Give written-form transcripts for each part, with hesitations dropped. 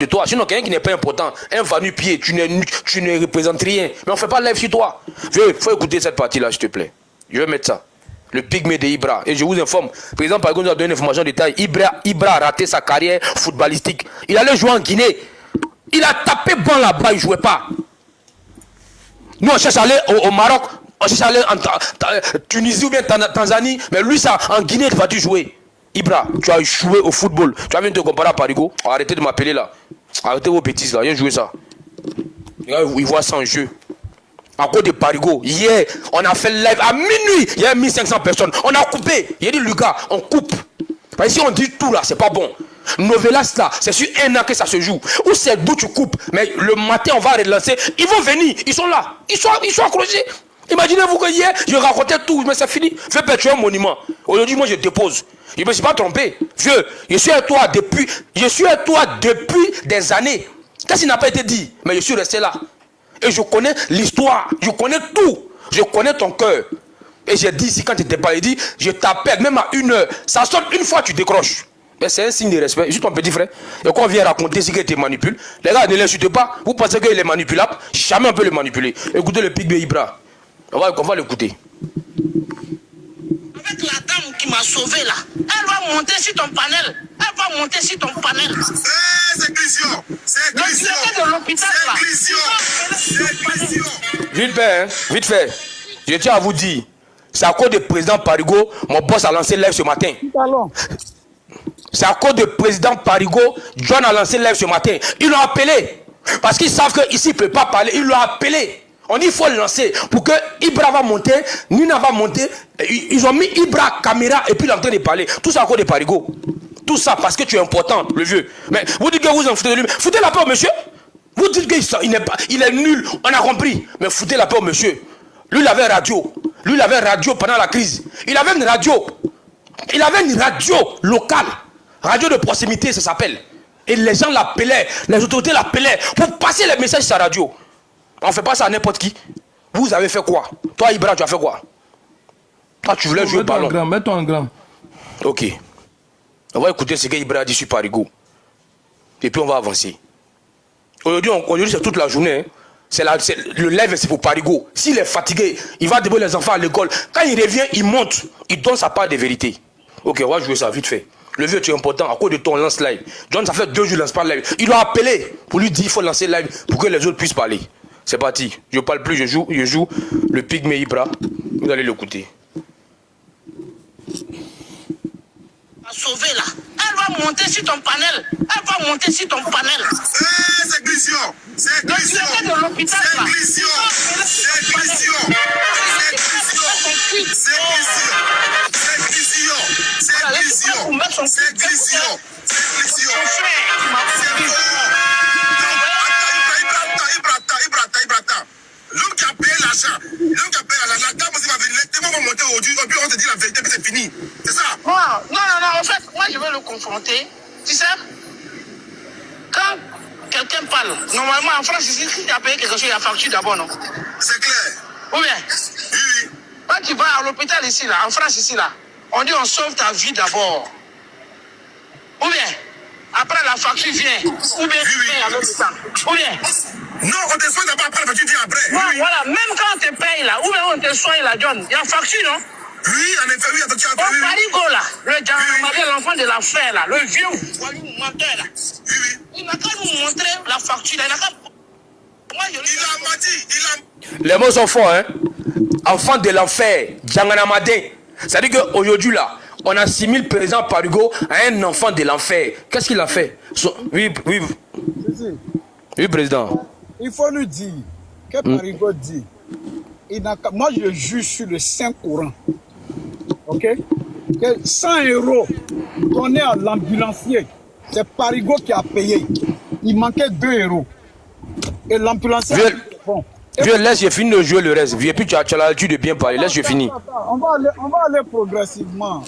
de toi. Sinon, quelqu'un qui n'est pas important, un va-nu-pied, tu ne représentes rien. Mais on ne fait pas live sur toi. Il faut écouter cette partie-là, s'il te plaît. Je vais mettre ça. Le pygmée de Ibra. Et je vous informe, président Parigo nous a donné une information de détail. Ibra a raté sa carrière footballistique. Il allait jouer en Guinée. Il a tapé bon là-bas, il ne jouait pas. Nous, on cherche à aller au Maroc, on cherche à aller en Tunisie ou bien Tanzanie, mais lui, ça, en Guinée, il va tu jouer. Ibra, tu as joué au football. Tu vas venir te comparer à Parigo. Arrêtez de m'appeler là. Arrêtez vos bêtises là. Viens jouer ça. Il voit ça en jeu. À cause de Parigo. Hier, on a fait le live à minuit. Il y a 1500 personnes. On a coupé. Il a dit, Lucas, on coupe. Parce que si on dit tout là, c'est pas bon. Novelas là, c'est sur un an que ça se joue. Ou c'est d'où tu coupes. Mais le matin, on va relancer. Ils vont venir. Ils sont là. Ils sont accrochés. Imaginez-vous que hier, je racontais tout, mais c'est fini. Fais perturer un monument. Aujourd'hui, moi, je dépose. Je ne me suis pas trompé. Vieux, je suis avec toi depuis des années. Qu'est-ce qui n'a pas été dit? Mais je suis resté là. Et je connais l'histoire. Je connais tout. Je connais ton cœur. Et j'ai dit ici, quand tu n'étais pas, il dit, je t'appelle, même à 1h. Ça sonne une fois, tu décroches. Mais c'est un signe de respect. Je suis ton petit frère. Et quand on vient raconter ce qu'il te manipule, les gars, ne l'insultez pas. Vous pensez qu'il est manipulable? Jamais on peut le manipuler. Écoutez le pic de Ibra. On va l'écouter. Avec la dame qui m'a sauvé là, elle va monter sur ton panel. Elle va monter sur ton panel. C'est Christian. C'est Le Christian. directeur de l'hôpital là. C'est Christian. Vite fait, hein? Vite fait. Je tiens à vous dire, c'est à cause du président Parigo, mon boss a lancé live ce matin. C'est à cause du président Parigo, John a lancé live ce matin. Ils l'ont appelé. Parce qu'ils savent qu'ici, il ne peut pas parler. Ils l'ont appelé. On dit qu'il faut le lancer pour que Ibra va monter, Nina va monter. Ils ont mis Ibra caméra et puis il est en train de parler. Tout ça à cause de Parigo. Tout ça parce que tu es important, le vieux. Mais vous dites que vous en foutez de lui. Foutez la paix au monsieur. Vous dites qu'il est nul. On a compris. Mais foutez la paix au monsieur. Lui, il avait radio. Lui, il avait radio pendant la crise. Il avait une radio. Il avait une radio locale. Radio de proximité, ça s'appelle. Et les gens l'appelaient. Les autorités l'appelaient pour passer les messages sur sa radio. On ne fait pas ça à n'importe qui. Vous avez fait quoi? Toi, Ibra, tu as fait quoi? Toi, tu voulais jouer au ballon. Mets-toi en grand. Ok. On va écouter ce que Ibra a dit sur Parigo. Et puis on va avancer. Aujourd'hui c'est toute la journée. Hein. Le live, c'est pour Parigo. S'il est fatigué, il va déposer les enfants à l'école. Quand il revient, il monte. Il donne sa part de vérité. Ok, on va jouer ça vite fait. Le vieux, tu es important. À cause de ton lance live. John, ça fait 2 jours qu'il lance pas live. Il l'a appelé pour lui dire qu'il faut lancer live pour que les autres puissent parler. C'est parti. Je ne parle plus, je joue le pygmée Ibra. Vous allez l'écouter. Sauvé là. Elle va monter sur ton panel. Elle va monter sur ton panel. C'est Christian. C'est Le Christian. directeur de l'hôpital là. C'est Christian. C'est Christian. C'est Christian. C'est Christian. C'est Christian. C'est Christian. C'est Christian. L'homme qui a payé l'achat, l'homme qui a payé la dame aussi va venir, les témoins vont monter aujourd'hui, puis on te dit la vérité, puis c'est fini. C'est ça? Non, en fait, moi je vais le confronter. Tu sais, quand quelqu'un parle, normalement en France, ici, si tu as payé quelque chose, il y a facture d'abord, non? C'est clair. Ou bien, Oui. quand tu vas à l'hôpital ici, là, en France, ici, là, on dit on sauve ta vie d'abord. Ou bien, après la facture vient. Ou bien, tu payes à l'hôpital. Ou bien. Non, on te soigne d'abord, après la facture vient après. Non, voilà, même quand on te paye là, ou bien on te soigne là, John, il y a facture, non? Oui, en effet, oui, la facture Au après. Parigo là, le Django, l'enfant de l'affaire là, le vieux voyou menteur là. Oui. Il n'a qu'à nous montrer la facture là, il n'a qu'à. Moi, je Il a menti, Les mots sont forts, hein. Enfant de l'enfer, Djanganamadin. C'est-à-dire qu'aujourd'hui là, on a 6000 présidents Parigo à un enfant de l'enfer. Qu'est-ce qu'il a fait? Oui, président. Il faut lui dire que Parigo dit, moi je juge sur le Saint-Coran, ok? Que 100 € donnés à l'ambulancier, c'est Parigo qui a payé. Il manquait 2 €. Et l'ambulancier... Bon. Vieux, laisse, je finis de jouer le reste. Vieux, puis tu as l'habitude de bien parler. Laisse, je finis. On va aller progressivement.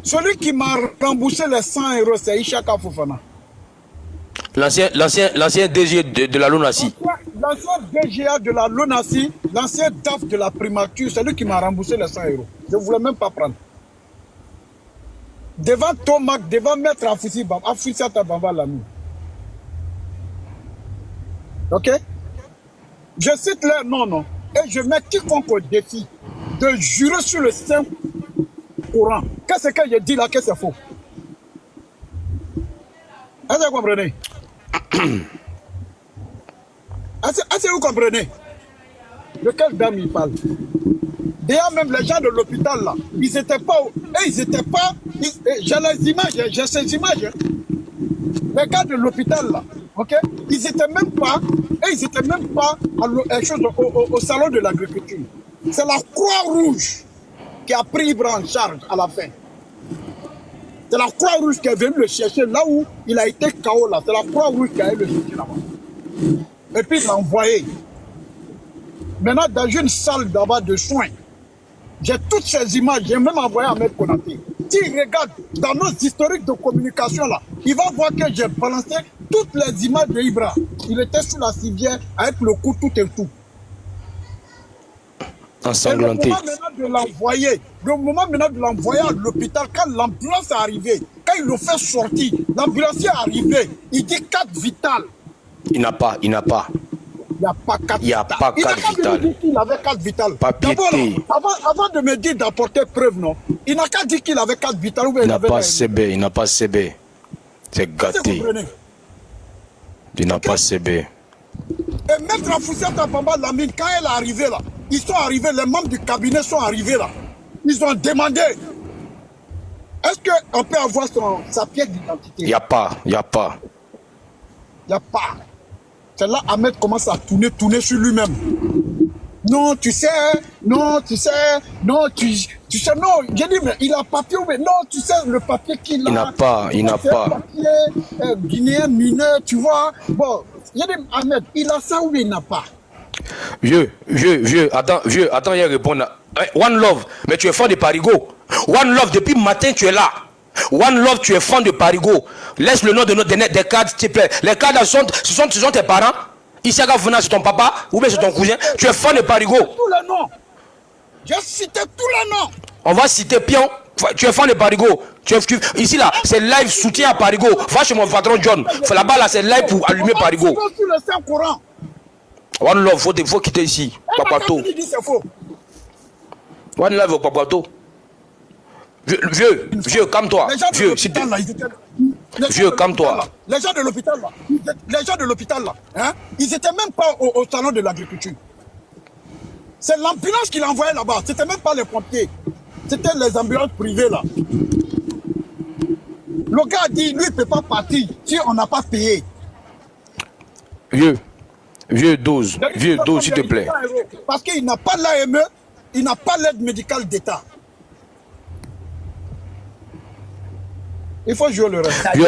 Celui qui m'a remboursé les 100 €, c'est Ishaka Fofana. L'ancien DG de la LONASI. L'ancien DGA de la LONASI, l'ancien DAF de la primature, c'est lui qui m'a remboursé les 100 €. Je ne voulais même pas prendre. devant Tomac, devant Maître Afoussata Bamba Lamy. Ok? Je cite leur nom, non? Et je mets quiconque au défi de jurer sur le Saint-Coran. Qu'est-ce que je dis là que c'est faux? Est-ce que vous comprenez? Est-ce que vous comprenez? De quelle dame il parle? D'ailleurs, même les gens de l'hôpital là, ils n'étaient pas. J'ai les images, j'ai ces images. Les gars de l'hôpital là, ok? Ils n'étaient même pas au salon de l'agriculture. C'est la Croix-Rouge qui a pris Ibra en charge à la fin. C'est la Croix-Rouge qui est venue le chercher là où il a été KO là. C'est la Croix-Rouge qui a été le chercher là-bas. Et puis il l'a envoyé. Maintenant, dans une salle d'abord de soins, j'ai toutes ces images, j'ai même envoyé à Maître Konaté. S'il regarde dans nos historiques de communication là, il va voir que j'ai balancé toutes les images de Ibra. Il était sous la civière avec le cou tout et tout. Ensanglanté. Le moment maintenant de l'envoyer à l'hôpital, quand l'ambulance est arrivée, quand il le fait sortir, l'ambulancier est arrivé, il dit 4 vitales. Il n'y a pas 4 vitales. Il n'a pas 4 vitales. Il avait 4 vitales. Avant de me dire d'apporter preuve, non, il n'a qu'à dire qu'il avait 4 vitales. Il n'a pas CB, il n'a pas CB. C'est gâté. Il n'a pas CB. Et Maître Afoussata Bamba Lamine, quand elle est arrivée là, ils sont arrivés, les membres du cabinet sont arrivés là. Ils ont demandé, est-ce qu'on peut avoir sa pièce d'identité? Il n'y a pas. C'est là Ahmed commence à tourner sur lui-même. Non, tu sais, non, j'ai dit, mais il a papier, mais non, tu sais, le papier qu'il a. Il n'a pas. Papier guinéen mineur, tu vois. Bon, j'ai dit, Ahmed, il a ça ou il n'a pas? Vieux, attends, il répond. One Love, mais tu es fan de Parigo. One Love, depuis le matin, tu es là. One Love, tu es fan de Parigo. Laisse le nom des cadres, s'il te plaît. Les cadres, ce sont tes parents. Isaka Funa, c'est ton papa, ou bien c'est ton cousin. Tu es fan de Parigo. Tous les noms. J'ai cité tous les noms. On va citer Pion. Tu es fan de Parigo. Ici, là, c'est live soutien à Parigo. Va chez mon patron John. Là-bas, là, c'est live pour allumer Parigo. Sur le Saint-Coran. One Love, faut quitter ici. Papato. One Love au Papato. Vieux, calme-toi. Vieux, calme-toi. Les gens de l'hôpital là, hein, ils n'étaient même pas au salon de l'agriculture. C'est l'ambulance qu'il envoyait là-bas. C'était même pas les pompiers. C'était les ambulances privées là. Le gars a dit, lui, il ne peut pas partir si on n'a pas payé. Vieux dose, s'il te plaît. Parce qu'il n'a pas l'AME, il n'a pas l'aide médicale d'État. Il faut jouer le reste. Il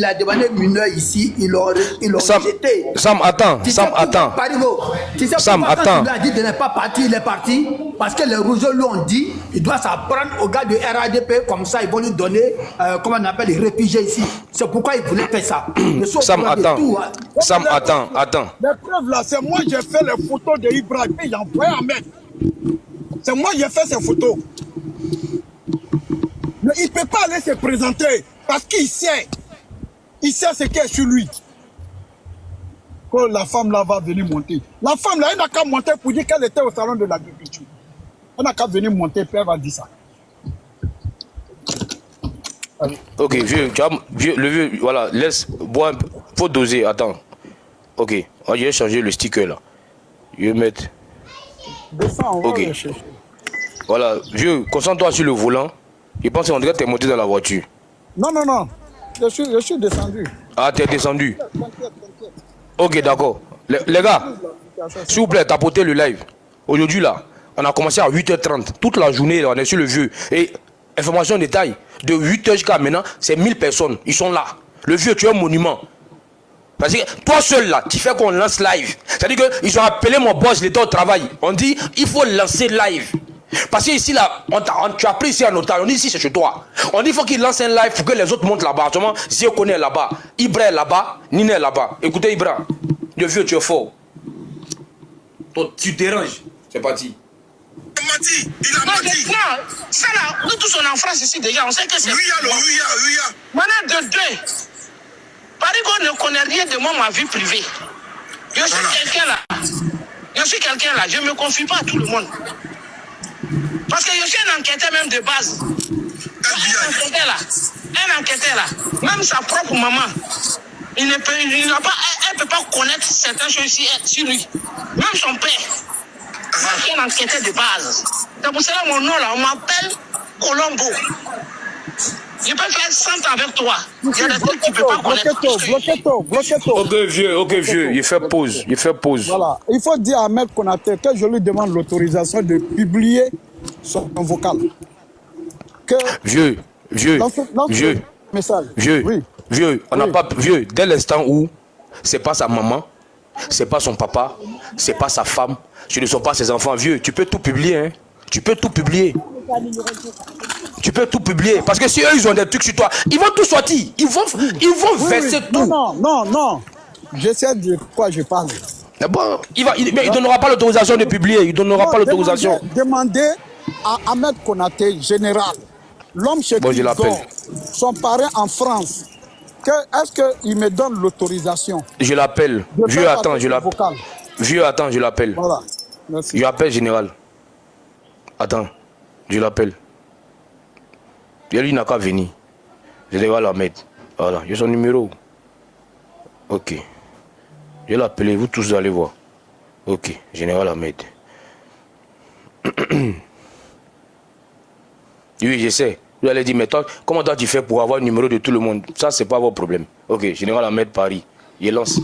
a demandé mineur ici, il l'a rejeté. Sam, attends. Sam, attends. Il a dit de ne pas partir, il est parti. Parce que les rougeaux lui ont dit, il doit s'apprendre aux gars de RADP, comme ça ils vont lui donner, comment on appelle, les réfugiés ici. C'est pourquoi il voulait faire ça. Sam, attends. Sam, attends. Les preuves là, c'est moi qui ai fait les photos de Ibrahim, il a envoyé à mettre. C'est moi qui ai fait ces photos. Mais il ne peut pas aller se présenter parce qu'il sait. Il sait ce qui est sur lui. Quand la femme là va venir monter. La femme là, elle n'a qu'à monter pour dire qu'elle était au salon de l'agriculture. Elle n'a qu'à venir monter, puis elle va dire ça. Ok, vieux, le vieux, voilà, laisse boire un peu. Faut doser, attends. Ok, je vais changer le sticker là. Je vais mettre. Ok. Voilà, vieux, concentre-toi sur le volant. Je pense qu'on dirait que tu es monté dans la voiture. Non. Je suis descendu. Ah, tu es descendu. Ok, d'accord. Les gars, s'il vous plaît, tapotez le live. Aujourd'hui, là, on a commencé à 8h30. Toute la journée, là, on est sur le vieux. Et information détail, de 8h jusqu'à maintenant, c'est 1000 personnes. Ils sont là. Le vieux, tu es un monument. Parce que toi seul, là, tu fais qu'on lance live. C'est-à-dire qu'ils ont appelé mon boss, il était au travail. On dit, il faut lancer live. Parce que ici, là, tu as pris ici un otage, on dit ici c'est chez toi. On dit il faut qu'il lance un live pour que les autres montent là-bas. Seulement, Zio connaît là-bas, Ibra est là-bas, Nina est là-bas. Écoutez Ibra, le vieux tu es fort. Toi, tu déranges, c'est parti. Il a menti. Il a Non, menti. non, ça là, nous tous on est en France ici déjà, on sait que c'est... Oui, oui. Maintenant de deux, Parigo ne connaît rien de moi, ma vie privée. Je suis quelqu'un là. Je ne me confie pas à tout le monde. Parce que je suis un enquêteur même de base. Un enquêteur là, même sa propre maman, elle ne peut pas connaître certaines choses sur lui. Même son père. Moi, je suis un enquêteur de base. C'est pour cela mon nom là, on m'appelle Colombo. Je peux faire 100 ans avec toi. Il y a des trucs que tu ne peux pas connaître. Bloquez-toi. Ok, vieux, il fait pause. Voilà. Il faut dire à Ahmed Konaté que je lui demande l'autorisation de publier son vocal. Que Vieux, message. Vieux, on n'a pas... Vieux, dès l'instant où c'est pas sa maman, c'est pas son papa, c'est pas sa femme, ce ne sont pas ses enfants, vieux, tu peux tout publier, hein. Tu peux tout publier. Parce que si eux, ils ont des trucs sur toi, ils vont tout sortir. Ils vont verser tout. Non. Je sais de quoi je parle. Bon, mais il ne donnera pas l'autorisation de publier. Il ne donnera pas l'autorisation. Demandez à Ahmed Konaté, général, l'homme chez qui il dort, son parrain en France, est-ce qu'il me donne l'autorisation? Je l'appelle. Vieux, attends, je l'appelle. Voilà. Merci. Je l'appelle général. Attends, je l'appelle. Lui n'a qu'à venir. Général Ahmed. Voilà, j'ai son numéro. Ok. Je vais l'appeler, vous tous allez voir. Ok, Général Ahmed. Oui, je sais. Vous allez dire, mais toi, comment toi tu fais pour avoir le numéro de tout le monde? Ça, c'est pas votre problème. Ok, Général Ahmed Paris. Il lance.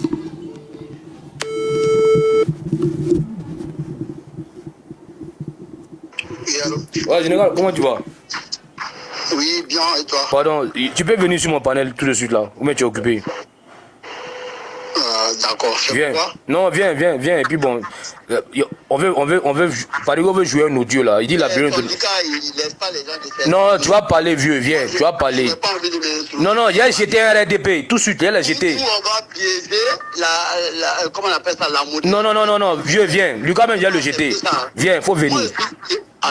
Oui, allô? Ouais, Général, comment tu vas? Oui, bien, et toi? Pardon, tu peux venir sur mon panel tout de suite là. Ou mais tu es occupé? D'accord, Viens. Non, viens. Et puis bon, Parigo veut jouer un audio là. Il dit la période. Il laisse pas les gens de faire. Non, tu vas parler, vieux, viens, tu vas parler. Non, il a jeté un RDP, tout de suite, il a jeté. On va piéger comment on appelle ça, la moto. Non, vieux, viens. Lucas même vient le jeter. Viens, il faut venir.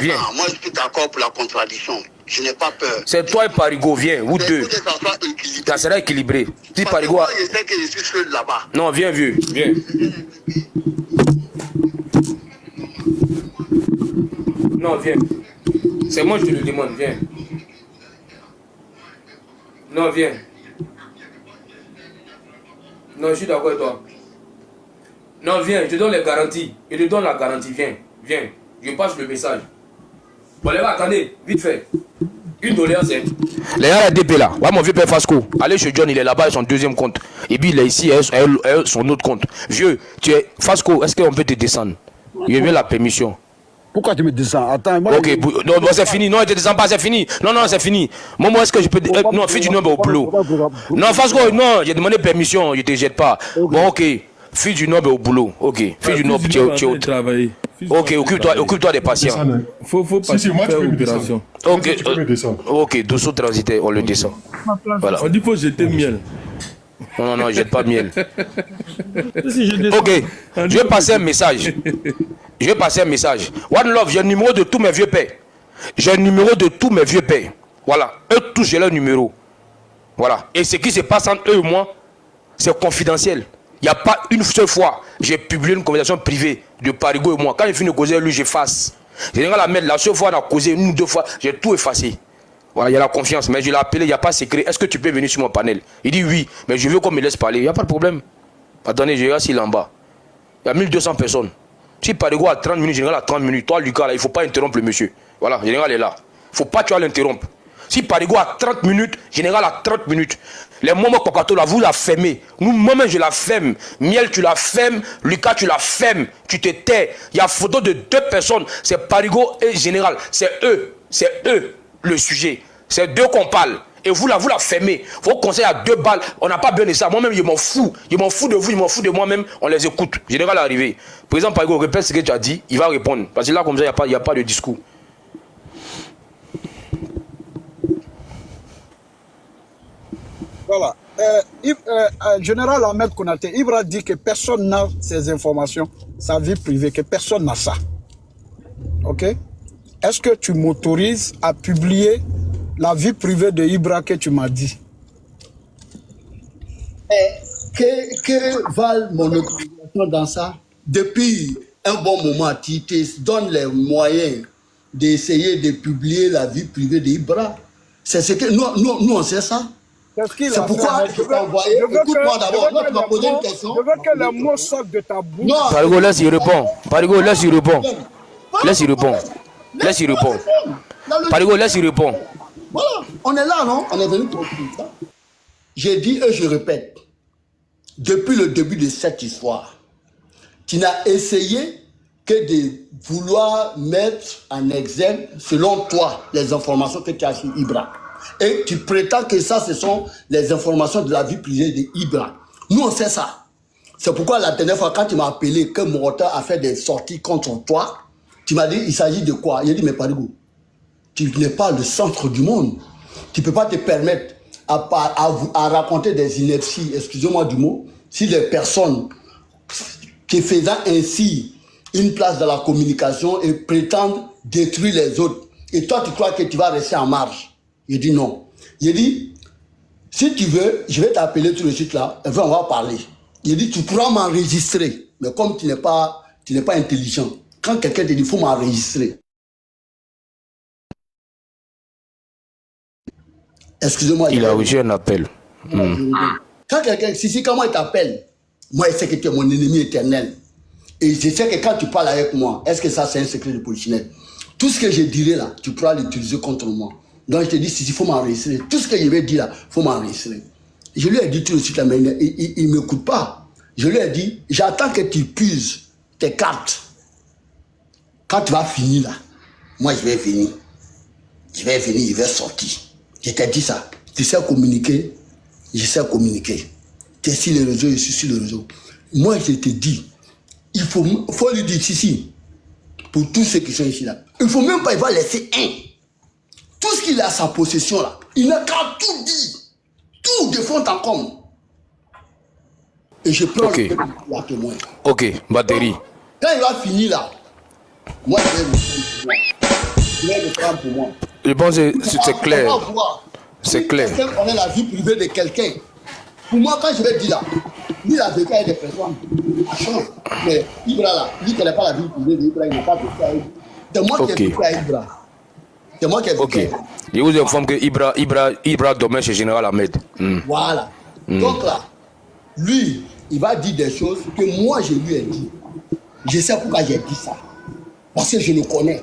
Viens. Moi, je suis d'accord pour la contradiction. Je n'ai pas peur. C'est toi et Parigo, viens, vous deux. Ça sera équilibré. Si Parigo. Je sais que je suis seul là-bas. Non, viens, vieux, viens. Non, viens. C'est moi, je te le demande, viens. Non, viens. Non, je suis d'accord avec toi. Non, viens, je te donne les garanties. Je te donne la garantie, viens. Je passe le message. Bon, les gars, attendez, vite fait. Une doléance, hein. Les gars, la DP là. Ouais, mon vieux père Fasco. Allez chez John, il est là-bas avec son deuxième compte. Et puis il est ici, son autre compte. Vieux, tu es Fasco, est-ce qu'on peut te descendre? Il veut la permission. Pourquoi tu me descends? Attends, moi. Ok, non, c'est fini. Non, il ne te descend pas, c'est fini. Non, c'est fini. Moi, est-ce que je peux. Non, fais du nombre au boulot. Non, Fasco, non, j'ai demandé permission, je ne te jette pas. Bon, ok. Fais du nombre au boulot. Ok. Fais du nombre, tu es travailler. Ok, occupe-toi des patients. Faut pas faire opération. Ok, Dosso transitaire, on le descend. Voilà. On dit faut jeter miel. Non, jette pas miel. Ok, je vais passer un message. One Love, j'ai le numéro de tous mes vieux pères. Voilà, eux tous, j'ai leur numéro. Voilà, et ce qui se passe entre eux et moi, c'est confidentiel. Il n'y a pas une seule fois, j'ai publié une conversation privée de Parigo et moi. Quand il finit de causer, lui, j'efface. Général Ahmed, la seule fois, on a causé une ou deux fois, j'ai tout effacé. Voilà, il y a la confiance, mais je l'ai appelé, il n'y a pas de secret. Est-ce que tu peux venir sur mon panel? Il dit oui, mais je veux qu'on me laisse parler. Il n'y a pas de problème. Attendez, je regarde s'il est en bas. Il y a 1200 personnes. Si Parigo a 30 minutes, Général a 30 minutes. Toi, Lucas, là, il ne faut pas interrompre le monsieur. Voilà, Général est là. Il ne faut pas que tu vas l'interrompre. Si Parigo a 30 minutes, Général a 30 minutes. Les moments Kokato là, vous la fermez. Moi-même, je la ferme. Miel, tu la fermes. Lucas, tu la fermes. Tu te tais. Il y a photo de deux personnes. C'est Parigo et Général. C'est eux le sujet. C'est d'eux qu'on parle. Et vous la fermez. Vos conseils à 2 balles. On n'a pas besoin de ça. Moi-même, je m'en fous. Je m'en fous de vous, je m'en fous de moi-même. On les écoute. Général est arrivé. Président Parigo, répète ce que tu as dit. Il va répondre. Parce que là, comme ça, il n'y a pas de discours. Voilà. Général Ahmed Konaté, Ibra dit que personne n'a ces informations, sa vie privée, que personne n'a ça. ok? Est-ce que tu m'autorises à publier la vie privée de Ibra que tu m'as dit? Que valent mon autorisation dans ça? Depuis un bon moment, tu te donnes les moyens d'essayer de publier la vie privée d'Ibra. C'est ce que nous on sait ça. C'est pourquoi je t'ai envoyé. Écoute-moi d'abord. Là, tu m'as posé une question. Je veux que les mots sortent de ta bouche. Non. Parigo, laisse y répondre. Parigo, laisse y répondre. Laisse y répondre. Laisse y répondre. Parigo, laisse y répondre. Voilà, on est là, non? On est venu pour ça. J'ai dit et je répète, depuis le début de cette histoire, tu n'as essayé que de vouloir mettre en exergue, selon toi, les informations que tu as sur Ibra. Et tu prétends que ça, ce sont les informations de la vie privée d'Ibra. Nous, on sait ça. C'est pourquoi la dernière fois, quand tu m'as appelé que Morata a fait des sorties contre toi, tu m'as dit, il s'agit de quoi? Il a dit, mais Parigo, tu n'es pas le centre du monde. Tu ne peux pas te permettre à raconter des inepties, excusez-moi du mot, si les personnes te faisant ainsi une place dans la communication et prétendent détruire les autres. Et toi, tu crois que tu vas rester en marge. Il dit non. Il dit, si tu veux, je vais t'appeler tout de suite là, et on va parler. Il dit, tu pourras m'enregistrer. Mais comme tu n'es pas intelligent, quand quelqu'un te dit, il faut m'enregistrer. Excusez-moi. Il a reçu un appel. Quand quelqu'un, si comment il t'appelle, moi, je sais que tu es mon ennemi éternel. Et je sais que quand tu parles avec moi, est-ce que ça, c'est un secret de polichinelle? Tout ce que je dirai là, tu pourras l'utiliser contre moi. Donc, je te dis, il faut m'enregistrer. Tout ce que je vais dire là, il faut m'enregistrer. Je lui ai dit tout de suite là, mais il ne m'écoute pas. Je lui ai dit, j'attends que tu puises tes cartes. Quand tu vas finir là, moi, je vais venir. Je vais venir, je vais sortir. Je t'ai dit ça. Tu sais communiquer, je sais communiquer. Tu es sur les réseaux, je suis sur les réseaux. Moi, je te dis, il faut lui dire, si, pour tous ceux qui sont ici là, il ne faut même pas, il va laisser un. Tout ce qu'il a à sa possession là, il n'a qu'à tout dire. Tout de fond en comble. Et je prends la témoin. Ok, batterie. Donc, quand il va finir là, moi, je vais le prendre pour moi. Je pense que c'est clair. C'est clair. On est la vie privée de quelqu'un. Pour moi, quand je vais dire là, lui, la vécu avec des personnes, à change. Mais Ibra là, lui qui n'a pas la vie privée d'Ibra, il n'a pas vécu avec. C'est moi qui ai vécu avec Ibra. C'est moi qui ai vécu avec Ibra. Je vous informe que Ibra dormait chez Général Ahmed. Voilà. Donc là, lui, il va dire des choses que moi, je lui ai dit. Je sais pourquoi j'ai dit ça. Parce que je le connais.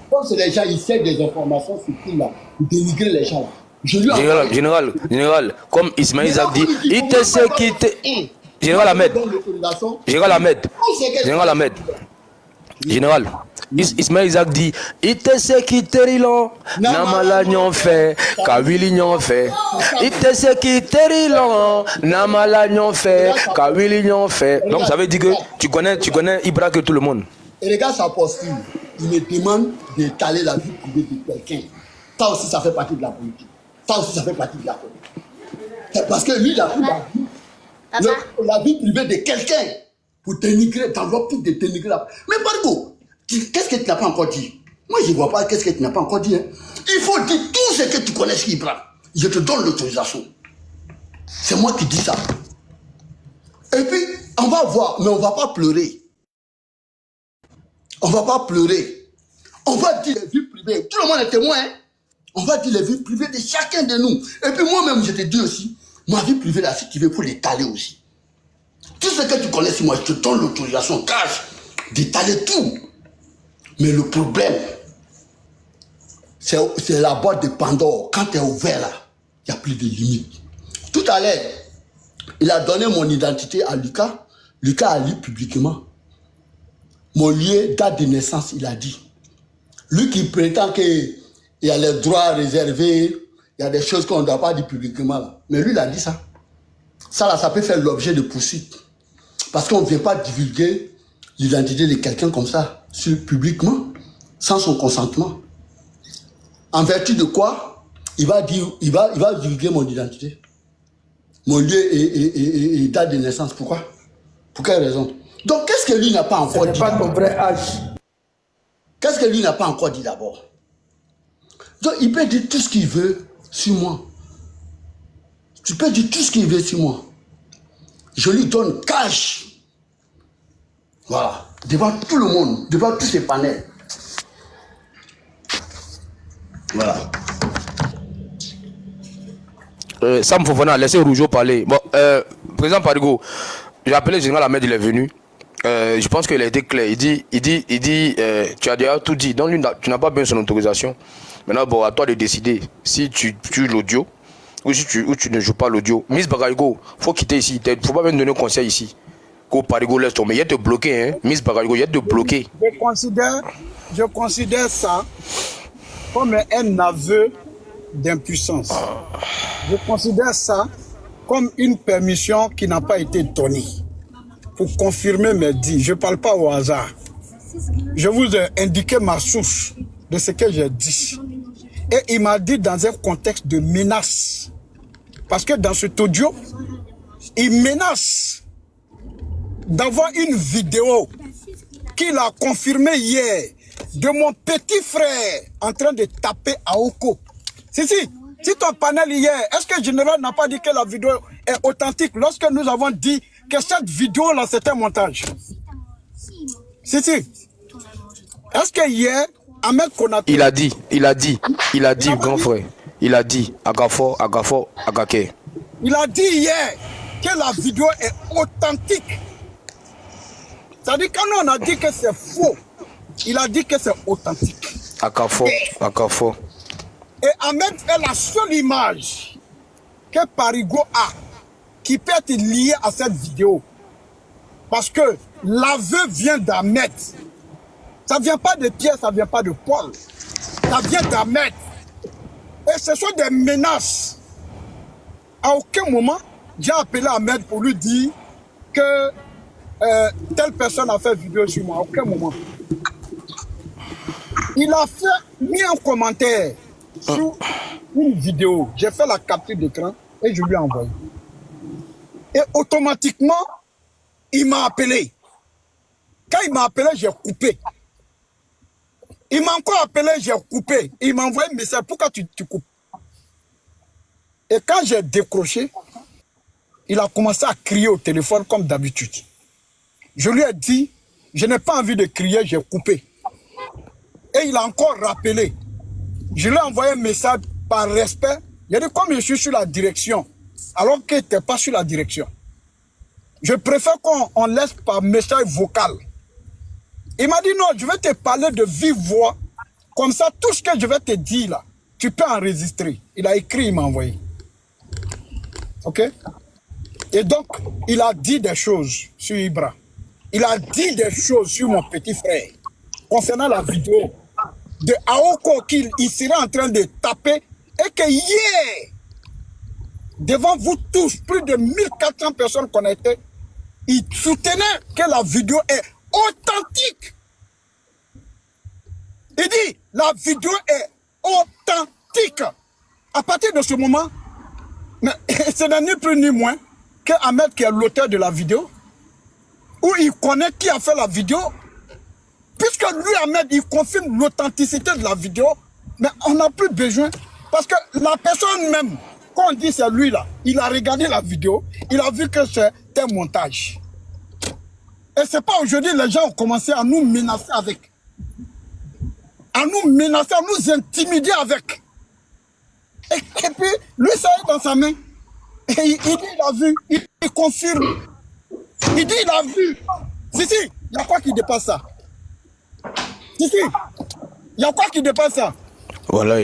Comme c'est les gens, ils savent des informations sur qui là, dénigrer les gens là. Général, comme Ismaël Isaac dit, il te sait qui te... Général Ahmed. Général, Ismaël Isaac dit, il te sait qui te rilon, namala nyon fait, kawili nyon fait. Il te sait qui te rilon, namala nyon fait, kawili nyon fait. Donc ça veut dire que tu connais Ibra que tout le monde. Et regarde sa posture. Il me demande d'étaler la vie privée de quelqu'un. Ça aussi, ça fait partie de la politique. Ça aussi, ça fait partie de la politique. C'est parce que lui, il a pris la vie privée de quelqu'un pour dénigrer, t'envoies pour dénigrer la... Mais Parigo, qu'est-ce que tu n'as pas encore dit? Moi, je ne vois pas qu'est-ce que tu n'as pas encore dit. Hein. Il faut dire tout ce que tu connais sur Ibra. Je te donne l'autorisation. C'est moi qui dis ça. Et puis, on va voir, mais on ne va pas pleurer. On ne va pas pleurer. On va dire les vies privées. Tout le monde est témoin. Hein? On va dire les vies privées de chacun de nous. Et puis moi-même, je te dis aussi, ma vie privée, là, si tu veux, il faut l'étaler aussi. Tout ce que tu connais sur moi, je te donne l'autorisation, cash, d'étaler tout. Mais le problème, c'est la boîte de Pandore. Quand tu es ouvert là, il n'y a plus de limite. Tout à l'heure, il a donné mon identité à Lucas. Lucas a lu publiquement. Mon lieu, date de naissance, il a dit. Lui qui prétend qu'il y a les droits réservés, il y a des choses qu'on ne doit pas dire publiquement. Là. Mais lui, il a dit ça. Ça, là, ça peut faire l'objet de poursuites. Parce qu'on ne vient pas divulguer l'identité de quelqu'un comme ça, publiquement, sans son consentement. En vertu de quoi, il va divulguer mon identité. Mon lieu et date de naissance. Pourquoi? Pour quelle raison? Donc, qu'est-ce que lui n'a pas encore dit? Ce n'est pas ton vrai âge. Qu'est-ce que lui n'a pas encore dit d'abord? Donc, il peut dire tout ce qu'il veut sur moi. Tu peux dire tout ce qu'il veut sur moi. Je lui donne cash. Voilà. Devant tout le monde, devant tous ces panels. Voilà. Sam Fofana, laissez Rougeau parler. Bon, président Parigo, j'ai appelé le général Ahmed, il est venu. Je pense qu'il a été clair. Il dit, tu as déjà tout dit. Donc, tu n'as pas besoin de son autorisation. Maintenant, bon, à toi de décider si tu joues l'audio ou si tu ne joues pas l'audio. Miss Bagarigo, faut quitter ici. Il ne faut pas même donner conseil ici. Qu'au Parigo laisse tomber. Il y a de bloquer, hein. Miss Bagarigo, il y a de bloquer. Je considère ça comme un aveu d'impuissance. Je considère ça comme une permission qui n'a pas été donnée pour confirmer mes dits. Je ne parle pas au hasard. Je vous ai indiqué ma source de ce que j'ai dit. Et il m'a dit dans un contexte de menace. Parce que dans cet audio, il menace d'avoir une vidéo qu'il a confirmée hier de mon petit frère en train de taper à Oko. Si ton panel hier, est-ce que le général n'a pas dit que la vidéo est authentique lorsque nous avons dit que cette vidéo-là, c'est un montage? Si. Est-ce que hier, Ahmed Konaté... Il a dit, grand frère. Il a dit, Agafo, Agake. Il a dit hier que la vidéo est authentique. C'est-à-dire quand on a dit que c'est faux, il a dit que c'est authentique. Agafo. Et Ahmed est la seule image que Parigo a qui peut être liée à cette vidéo. Parce que l'aveu vient d'Ahmed. Ça ne vient pas de Pierre, ça ne vient pas de Paul. Ça vient d'Ahmed. Et ce sont des menaces. À aucun moment, j'ai appelé Ahmed pour lui dire que telle personne a fait vidéo sur moi. À aucun moment. Il a mis un commentaire sur une vidéo. J'ai fait la capture d'écran et je lui ai envoyé. Et automatiquement, il m'a appelé. Quand il m'a appelé, j'ai coupé. Il m'a encore appelé, j'ai coupé. Il m'a envoyé un message, pourquoi tu coupes? Et quand j'ai décroché, il a commencé à crier au téléphone comme d'habitude. Je lui ai dit, je n'ai pas envie de crier, j'ai coupé. Et il a encore rappelé. Je lui ai envoyé un message par respect. Il a dit, comme je suis sur la direction, alors qu'il n'était pas sur la direction. Je préfère qu'on laisse par message vocal. Il m'a dit, non, je vais te parler de vive voix. Comme ça, tout ce que je vais te dire là, tu peux enregistrer. Il a écrit, il m'a envoyé. OK? Et donc, il a dit des choses sur Ibra. Il a dit des choses sur mon petit frère. Concernant la vidéo de Aoko qu'il serait en train de taper. Et que hier, devant vous tous, plus de 1400 personnes connectées, il soutenait que la vidéo est authentique. Il dit, la vidéo est authentique. À partir de ce moment, ce n'est ni plus ni moins que Ahmed qui est l'auteur de la vidéo, où il connaît qui a fait la vidéo, puisque lui, Ahmed, il confirme l'authenticité de la vidéo, mais on n'a plus besoin, parce que la personne même, quand on dit c'est lui là, il a regardé la vidéo, il a vu que c'est un montage. Et c'est pas aujourd'hui les gens ont commencé à nous menacer avec. À nous menacer, à nous intimider avec. Et puis, lui, ça est dans sa main. Et il dit, il a vu, il confirme. Il dit, il a vu. Si, il y a quoi qui dépasse ça? Si, il y a quoi qui dépasse ça? Voilà.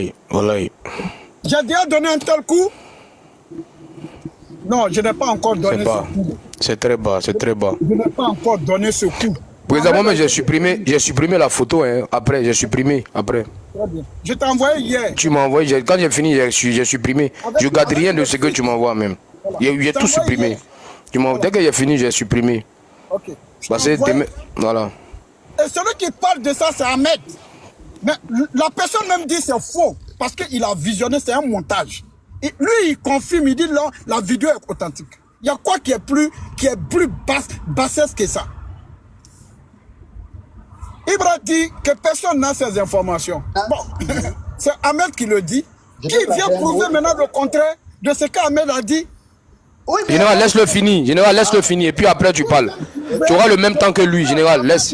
J'ai déjà donné un tel coup? Non, je n'ai pas encore donné ce coup. C'est très bas. Je n'ai pas encore donné ce coup. Président, moi, j'ai supprimé la photo, hein. Après, j'ai supprimé, après. Très bien. Je t'ai envoyé hier. Tu m'as envoyé, quand j'ai fini, j'ai supprimé. Je ne garde rien de ce que tu m'envoies même. J'ai tout supprimé. Dès que j'ai fini, j'ai supprimé. Ok. Parce que voilà. Et celui qui parle de ça, c'est Ahmed. Mais la personne même dit c'est faux. Parce qu'il a visionné, c'est un montage. Et lui, il confirme, il dit là, la vidéo est authentique. Il y a quoi qui est plus bassesse que ça? Ibra dit que personne n'a ces informations. Bon, c'est Ahmed qui le dit, qui vient prouver maintenant le contraire de ce qu'Ahmed a dit. Oui, Général, laisse-le finir. Général, laisse-le finir. Et puis après, tu parles. Tu auras le même temps que lui, général. Laisse.